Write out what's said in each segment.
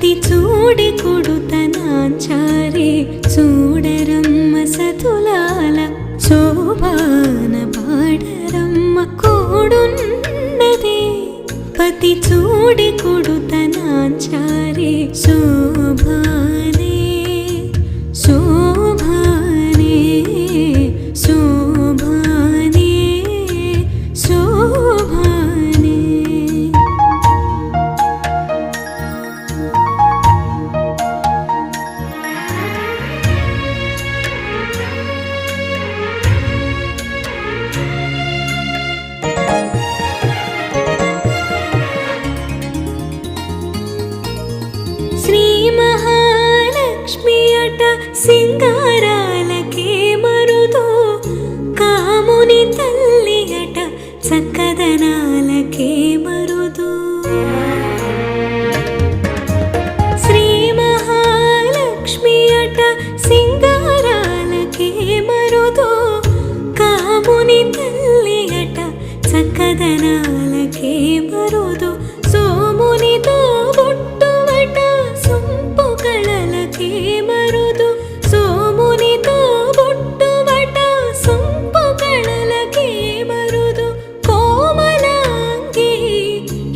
పతి చూడి కొడుతనాంచారే చూడరమ్మ సతులాల శోభాన పాడరమ్మ కోడున్నదే పతి చూడి కొడుతనాంచారే శోభానే శోభానే శోభానే శోభానే శ్రీ మహాలక్ష్మి అట సింగారాలకే మరుదో కాముని తల్లి అట చక్కదనాలకే మరుదు శ్రీ మహాలక్ష్మి అట సింగారాలకే మరుదో కాముని తల్లి అట చక్కదనాలకే మరుదు సోమునితో బొట్టువట సొంపు కళలకే మరుదు సోమునితో బొట్టువట సొంపు కళలకే మరుదు కోమలాంగి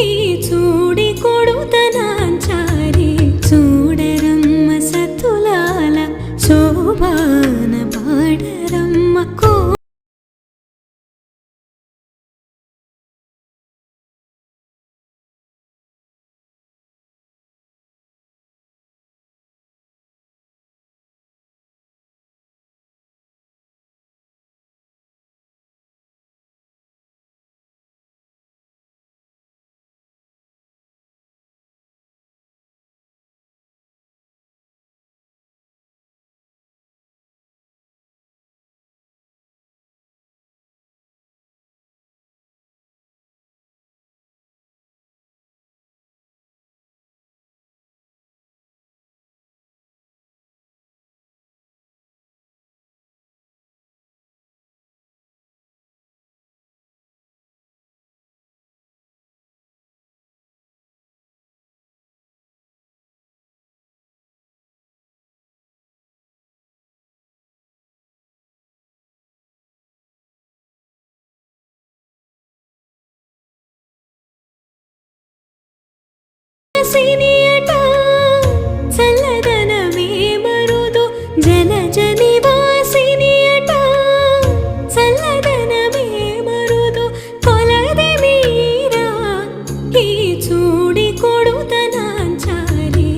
ఈ చూడి కొడుతనాంచారి చూడరమ్మ సతులాల శోభాన పాడరమ్మ కో సినియట చల్లదనమే మరుదు జలజని వాసినియట చల్లదనమే మరుదు కొలది మీరా ఈ చూడి కొడుతనాంచారి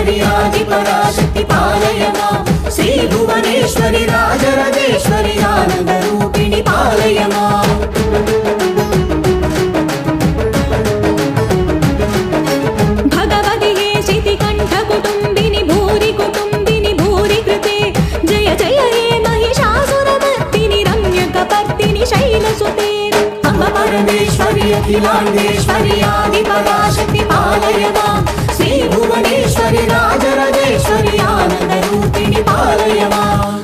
भुवनेश्वरि आदिपराशक्ति पालय मां श्री भुवनेश्वरि राजराजेश्वरि आनन्दरूपिणि पालय माम् भगवति शितिकण्ठ कुटुम्बिनि भूरि कुटुम्बिनि भूरि कृते जय जय हे महिषासुरमर्दिनि रम्यकपर्दिनि शैलसुते अम्ब परमेश्वरि अखिलाण्डेश्वरि आदिपराशक्ति पालय मां श्री भुवनेश्वरि राजराजेश्वरि आनन्दरूपिणि पालय माम्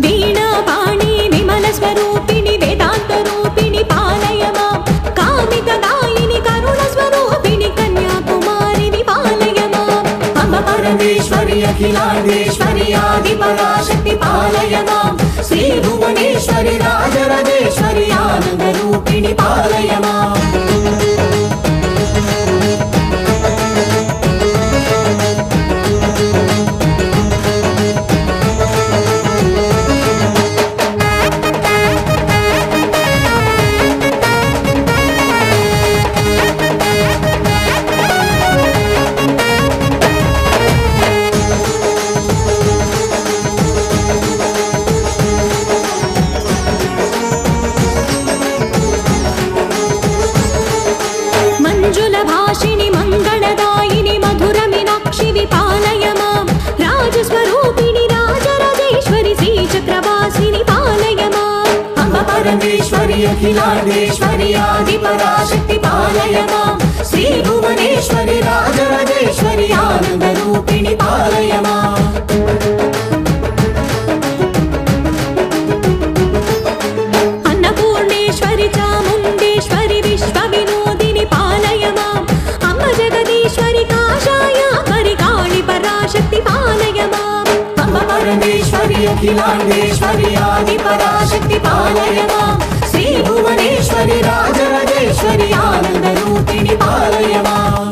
वीणापाणि विमलस्वरूपिणि वेदान्तरूपिणि पालय मां कामितदायिनि करुणस्वरूपिणि कन्याकुमारि पालय माम् अम्ब परमेश्वरि अखिलाण्डेश्वरि आदिपराशक्ति पालय मां श्री भुवनेश्वरि राजराजेश्वरि आनन्दरूपिणि पालय माम् भाषिणि मङ्गलदायिनि मधुरमीनाक्षि विपालय मां राजस्वरूपिणि राजराजेश्वरि श्रीचक्रवासिनि पालय माम् अम्ब परमेश्वरि अखिलाण्डेश्वरि आदिपराशक्ति पालय मां श्री भुवनेश्वरि राजराजेश्वरि आनन्दरूपिणि पालय माम् अन्नपूर्णेश्वरि चामुण्डेश्वरि विश्वविनोदिनि पालय माम् अम्ब जगदीश्वरि काषायाम्बरि काळि पराशक्ति पालय माम् अम्ब परमेश्वरि अखिलाण्डेश्वरि आदिपराशक्ति पालय मां श्री भुवनेश्वरि राजराजेश्वरि आनन्दरूपिणि पालय माम्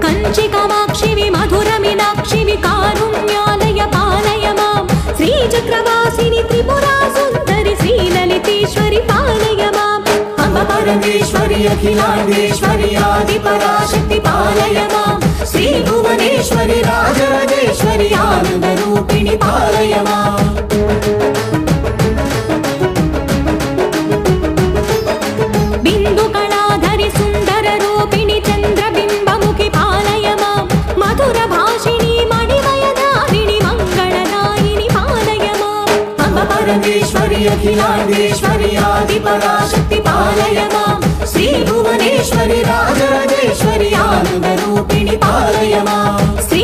कंचि कामाक्षि विमधुरमीनाक्षि विकारुण्यालय पालय मां श्रीचक्रवासिनि त्रिपुरा सुन्दरि श्रीललितेश्वरि पालय माम् अम्ब परमेश्वरि अखिलाण्डेश्वरि आदिपराशक्ति पालय मां श्री भुवनेश्वरि राजराजेश्वरि आनन्दरूपिणि पालय माम् बिन्दुकलाधरि सुन्दररूपिणि चन्द्रबिम्बमुखि पालय मां मधुरभाषिणि मणिमयदारिणि मङ्गलदायिनि पालय माम् अम्ब परमेश्वरि अखिलाण्डेश्वरि आदिपराशक्ति पालय मां श्री भुवनेश्वरि राजराजेश्वरि आनन्दरूपिणि पालय माम् श्री